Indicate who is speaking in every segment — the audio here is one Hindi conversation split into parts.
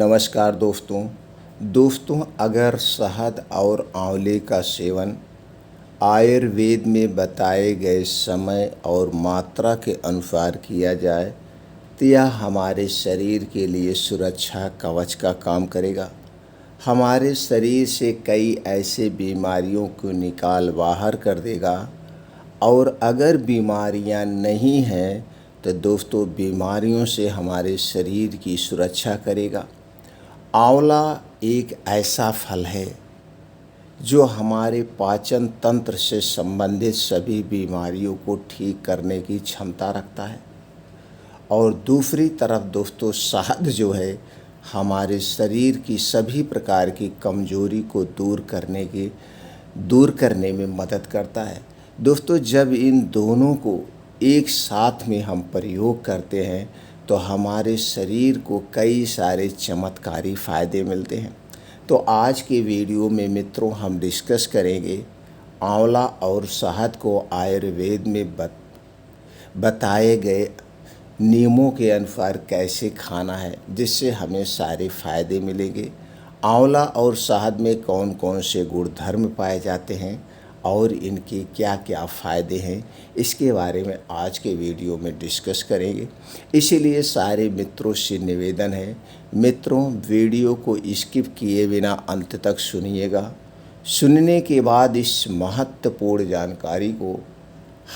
Speaker 1: नमस्कार दोस्तों अगर शहद और आंवले का सेवन आयुर्वेद में बताए गए समय और मात्रा के अनुसार किया जाए तो यह हमारे शरीर के लिए सुरक्षा कवच का काम करेगा। हमारे शरीर से कई ऐसे बीमारियों को निकाल बाहर कर देगा और अगर बीमारियां नहीं हैं तो दोस्तों बीमारियों से हमारे शरीर की सुरक्षा करेगा। आंवला एक ऐसा फल है जो हमारे पाचन तंत्र से संबंधित सभी बीमारियों को ठीक करने की क्षमता रखता है और दूसरी तरफ दोस्तों शहद जो है हमारे शरीर की सभी प्रकार की कमजोरी को दूर करने में मदद करता है। दोस्तों जब इन दोनों को एक साथ में हम प्रयोग करते हैं तो हमारे शरीर को कई सारे चमत्कारी फ़ायदे मिलते हैं। तो आज के वीडियो में मित्रों हम डिस्कस करेंगे आंवला और शहद को आयुर्वेद में बताए गए नियमों के अनुसार कैसे खाना है जिससे हमें सारे फ़ायदे मिलेंगे। आंवला और शहद में कौन कौन से गुणधर्म पाए जाते हैं और इनके क्या क्या फ़ायदे हैं इसके बारे में आज के वीडियो में डिस्कस करेंगे। इसीलिए सारे मित्रों से निवेदन है मित्रों वीडियो को स्किप किए बिना अंत तक सुनिएगा। सुनने के बाद इस महत्वपूर्ण जानकारी को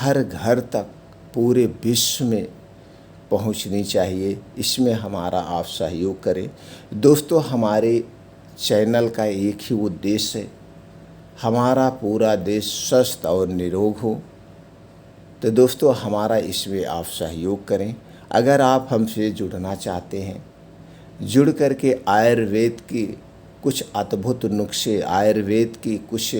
Speaker 1: हर घर तक पूरे विश्व में पहुंचनी चाहिए। इसमें हमारा आप सहयोग करें। दोस्तों हमारे चैनल का एक ही उद्देश्य है हमारा पूरा देश स्वस्थ और निरोग हो। तो दोस्तों हमारा इसमें आप सहयोग करें। अगर आप हमसे जुड़ना चाहते हैं जुड़ करके आयुर्वेद की कुछ अद्भुत नुस्खे आयुर्वेद की कुछ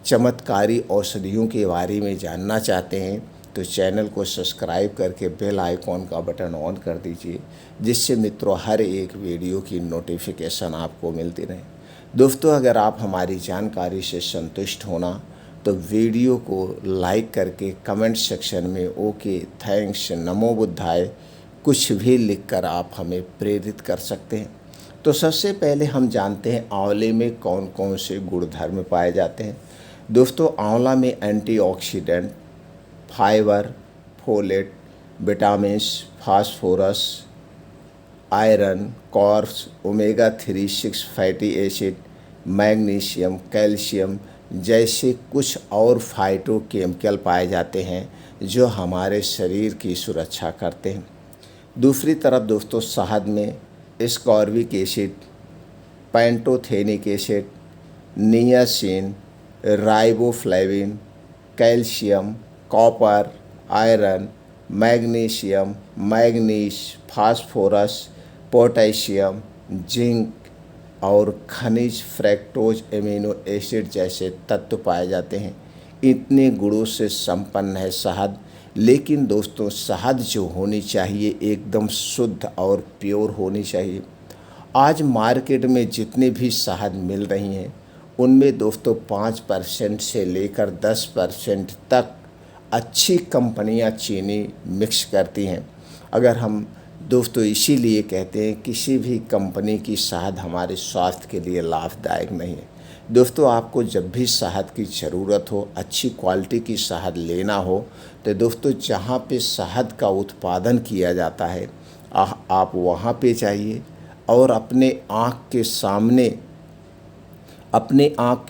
Speaker 1: चमत्कारी औषधियों के बारे में जानना चाहते हैं तो चैनल को सब्सक्राइब करके बेल आइकॉन का बटन ऑन कर दीजिए जिससे मित्रों हर एक वीडियो की नोटिफिकेशन आपको मिलती रहे। दोस्तों अगर आप हमारी जानकारी से संतुष्ट होना तो वीडियो को लाइक करके कमेंट सेक्शन में ओके थैंक्स नमो बुद्धाय कुछ भी लिखकर आप हमें प्रेरित कर सकते हैं। तो सबसे पहले हम जानते हैं आंवले में कौन कौन से गुणधर्म पाए जाते हैं। दोस्तों आंवला में antioxidant fibre folate vitamins phosphorus iron कॉर्स omega 3 fatty acid magnesium calcium जैसे कुछ और फाइटोकेमिकल पाए जाते हैं जो हमारे शरीर की सुरक्षा करते हैं। दूसरी तरफ दोस्तों शहद में ascorbic acid pantothenic acid niacin riboflavin calcium copper iron magnesium manganese phosphorus potassium zinc और खनिज फ्रैक्टोज एमिनो एसिड जैसे तत्व पाए जाते हैं। इतने गुणों से संपन्न है शहद। लेकिन दोस्तों शहद जो होनी चाहिए एकदम शुद्ध और प्योर होनी चाहिए। आज मार्केट में जितने भी शहद मिल रही हैं उनमें दोस्तों 5% से लेकर 10% तक अच्छी कंपनियां चीनी मिक्स करती हैं। अगर हम दोस्तों इसीलिए कहते हैं किसी भी कंपनी की शहद हमारे स्वास्थ्य के लिए लाभदायक नहीं है। दोस्तों आपको जब भी शहद की ज़रूरत हो अच्छी क्वालिटी की शहद लेना हो तो दोस्तों जहाँ पे शहद का उत्पादन किया जाता है आप वहाँ पे जाइए और अपने आँख के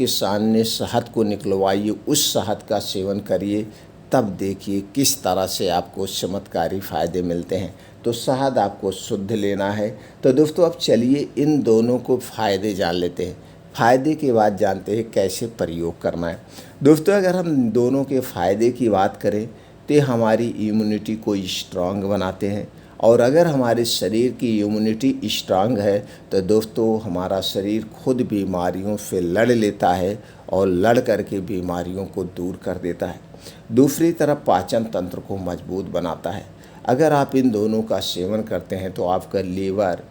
Speaker 1: सामने शहद को निकलवाइए उस शहद का सेवन करिए। तब देखिए किस तरह से आपको चमत्कारी फ़ायदे मिलते हैं। तो शहद आपको शुद्ध लेना है। तो दोस्तों अब चलिए इन दोनों को फ़ायदे जान लेते हैं। फ़ायदे के बाद जानते हैं कैसे प्रयोग करना है। दोस्तों अगर हम दोनों के फ़ायदे की बात करें तो हमारी इम्यूनिटी को स्ट्रांग बनाते हैं और अगर हमारे शरीर की इम्यूनिटी स्ट्रांग है तो दोस्तों हमारा शरीर खुद बीमारियों से लड़ लेता है और लड़ करके बीमारियों को दूर कर देता है। दूसरी तरफ पाचन तंत्र को मजबूत बनाता है। अगर आप इन दोनों का सेवन करते हैं तो आपका लीवर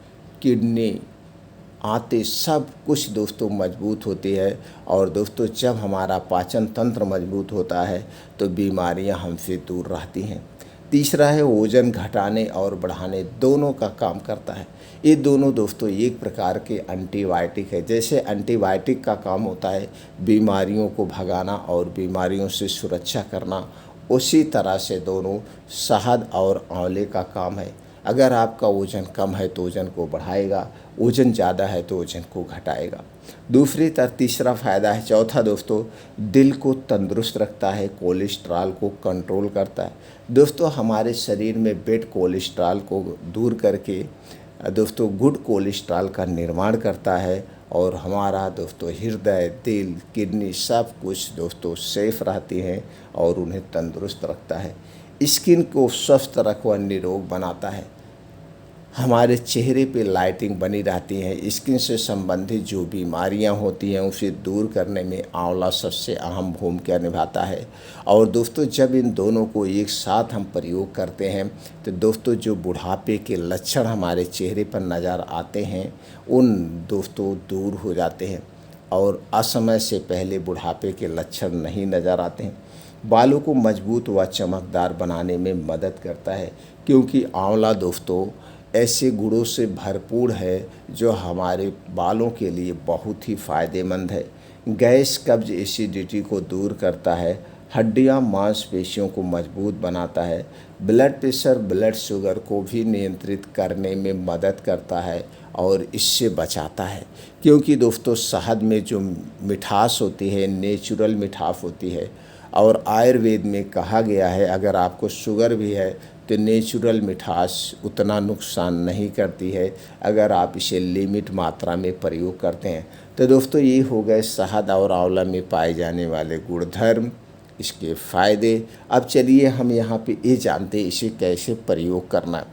Speaker 1: किडनी आंतें सब कुछ दोस्तों मजबूत होती है और दोस्तों जब हमारा पाचन तंत्र मजबूत होता है तो बीमारियां हमसे दूर रहती हैं। तीसरा है वज़न घटाने और बढ़ाने, दोनों का काम करता है। ये दोनों दोस्तों एक प्रकार के एंटीबायोटिक है। जैसे एंटीबायोटिक का काम होता है बीमारियों को भगाना और बीमारियों से सुरक्षा करना, उसी तरह से दोनों शहद और आंवले का काम है। अगर आपका वज़न कम है तो वज़न को बढ़ाएगा, वज़न ज़्यादा है तो वज़न को घटाएगा। तीसरा फ़ायदा है, चौथा दोस्तों, दिल को तंदुरुस्त रखता है, कोलेस्ट्रॉल को कंट्रोल करता है। दोस्तों हमारे शरीर में बैड कोलेस्ट्रॉल को दूर करके दोस्तों गुड कोलेस्ट्रॉल का निर्माण करता है और हमारा दोस्तों हृदय, दिल, किडनी सब कुछ दोस्तों सेफ रहती हैं और उन्हें तंदुरुस्त रखता है। स्किन को स्वस्थ रखवा निरोग बनाता है। हमारे चेहरे पे लाइटिंग बनी रहती है। स्किन से संबंधित जो बीमारियां होती हैं उसे दूर करने में आंवला सबसे अहम भूमिका निभाता है। और दोस्तों जब इन दोनों को एक साथ हम प्रयोग करते हैं तो दोस्तों जो बुढ़ापे के लक्षण हमारे चेहरे पर नज़र आते हैं उन दोस्तों दूर हो जाते हैं और असमय से पहले बुढ़ापे के लक्षण नहीं नज़र आते हैं। बालों को मजबूत व चमकदार बनाने में मदद करता है, क्योंकि आंवला दोस्तों ऐसे गुणों से भरपूर है जो हमारे बालों के लिए बहुत ही फ़ायदेमंद है। गैस, कब्ज, एसिडिटी को दूर करता है, हड्डियां, मांसपेशियों को मजबूत बनाता है, ब्लड प्रेशर, ब्लड शुगर को भी नियंत्रित करने में मदद करता है और इससे बचाता है। क्योंकि दोस्तों शहद में जो मिठास होती है नेचुरल मिठास होती है और आयुर्वेद में कहा गया है अगर आपको शुगर भी है तो नेचुरल मिठास उतना नुकसान नहीं करती है अगर आप इसे लिमिट मात्रा में प्रयोग करते हैं। तो दोस्तों ये हो गए शहद और आंवला में पाए जाने वाले गुणधर्म, इसके फ़ायदे। अब चलिए हम यहाँ पे ये जानते हैं इसे कैसे प्रयोग करना है।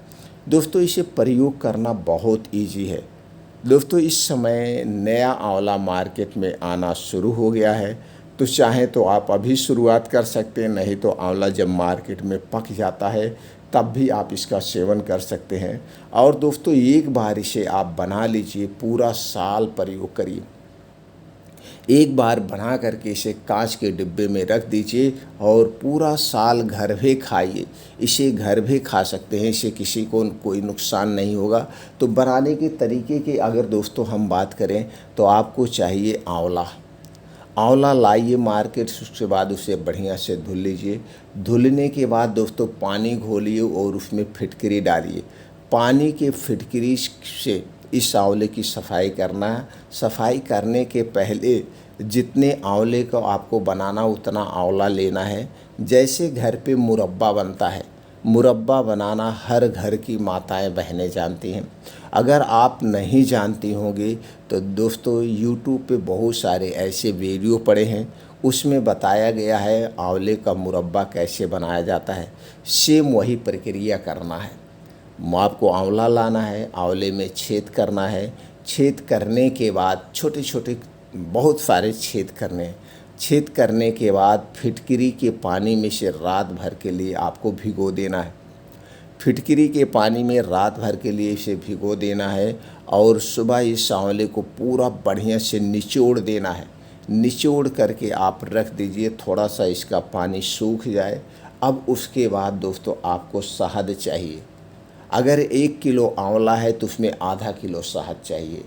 Speaker 1: दोस्तों इसे प्रयोग करना बहुत ईजी है। दोस्तों इस समय नया आंवला मार्केट में आना शुरू हो गया है, तो चाहें तो आप अभी शुरुआत कर सकते हैं, नहीं तो आंवला जब मार्केट में पक जाता है तब भी आप इसका सेवन कर सकते हैं। और दोस्तों एक बार इसे आप बना लीजिए, पूरा साल प्रयोग करिए। एक बार बना करके इसे कांच के डिब्बे में रख दीजिए और पूरा साल घर भी खाइए। इसे घर भी खा सकते हैं, इससे किसी को कोई नुकसान नहीं होगा। तो बनाने के तरीके की अगर दोस्तों हम बात करें तो आपको चाहिए आंवला लाइए मार्केट, उसके बाद उसे बढ़िया से धुल लीजिए। धुलने के बाद दोस्तों पानी घोलिए और उसमें फिटकरी डालिए। पानी के फिटकरी से इस आंवले की सफाई करना है। सफाई करने के पहले जितने आंवले को आपको बनाना उतना आंवला लेना है। जैसे घर पे मुरब्बा बनता है, मुरब्बा बनाना हर घर की माताएं बहनें जानती हैं। अगर आप नहीं जानती होंगी तो दोस्तों यूट्यूब पे बहुत सारे ऐसे वीडियो पड़े हैं, उसमें बताया गया है आंवले का मुरब्बा कैसे बनाया जाता है। सेम वही प्रक्रिया करना है। आपको आंवला लाना है, आंवले में छेद करना है। छेद करने के बाद छोटे छोटे बहुत सारे छेद करने हैं। छेद करने के बाद फिटकरी के पानी में से रात भर के लिए आपको भिगो देना है। फिटकरी के पानी में रात भर के लिए इसे भिगो देना है और सुबह इस आंवले को पूरा बढ़िया से निचोड़ देना है। निचोड़ करके आप रख दीजिए, थोड़ा सा इसका पानी सूख जाए। अब उसके बाद दोस्तों आपको शहद चाहिए। अगर 1 किलो आंवला है तो उसमें आधा किलो शहद चाहिए।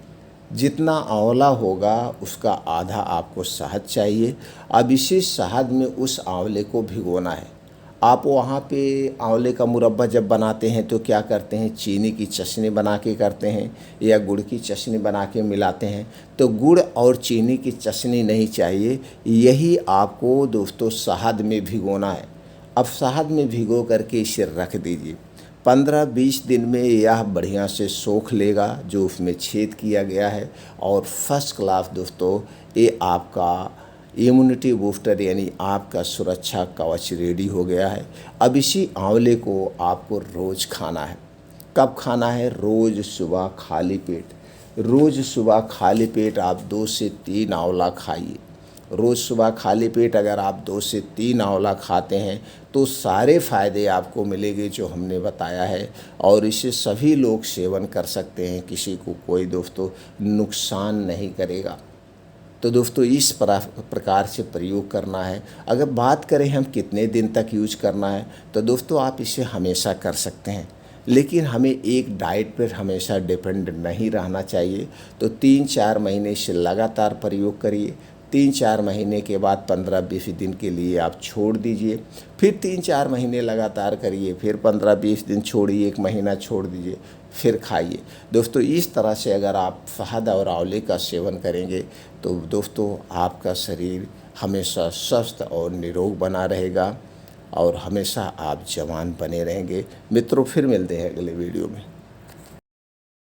Speaker 1: जितना आंवला होगा उसका आधा आपको शहद चाहिए। अब इसी शहद में उस आंवले को भिगोना है। आप वहाँ पे आंवले का मुरब्बा जब बनाते हैं तो क्या करते हैं, चीनी की चाशनी बना के करते हैं या गुड़ की चाशनी बना के मिलाते हैं। तो गुड़ और चीनी की चाशनी नहीं चाहिए, यही आपको दोस्तों शहद में भिगोना है। अब शहद में भिगो करके इसे रख दीजिए। 15-20 दिन में यह बढ़िया से सोख लेगा जो उसमें छेद किया गया है और फर्स्ट क्लास दोस्तों ये आपका इम्यूनिटी बूस्टर यानी आपका सुरक्षा कवच रेडी हो गया है। अब इसी आंवले को आपको रोज़ खाना है। कब खाना है? रोज़ सुबह खाली पेट। रोज़ सुबह खाली पेट आप 2 से 3 आंवला खाइए। रोज़ सुबह खाली पेट अगर आप 2 से 3 आंवला खाते हैं तो सारे फ़ायदे आपको मिलेंगे जो हमने बताया है और इसे सभी लोग सेवन कर सकते हैं, किसी को कोई दोस्तों नुकसान नहीं करेगा। तो दोस्तों इस प्रकार से प्रयोग करना है। अगर बात करें हम कितने दिन तक यूज करना है, तो दोस्तों आप इसे हमेशा कर सकते हैं, लेकिन हमें एक डाइट पर हमेशा डिपेंड नहीं रहना चाहिए। तो 3-4 महीने से लगातार प्रयोग करिए। 3-4 महीने के बाद 15-20 दिन के लिए आप छोड़ दीजिए, फिर 3-4 महीने लगातार करिए, फिर 15-20 दिन छोड़िए, 1 महीना छोड़ दीजिए, फिर खाइए। दोस्तों इस तरह से अगर आप शहद और आंवले का सेवन करेंगे तो दोस्तों आपका शरीर हमेशा स्वस्थ और निरोग बना रहेगा और हमेशा आप जवान बने रहेंगे। मित्रों फिर मिलते हैं अगले वीडियो में।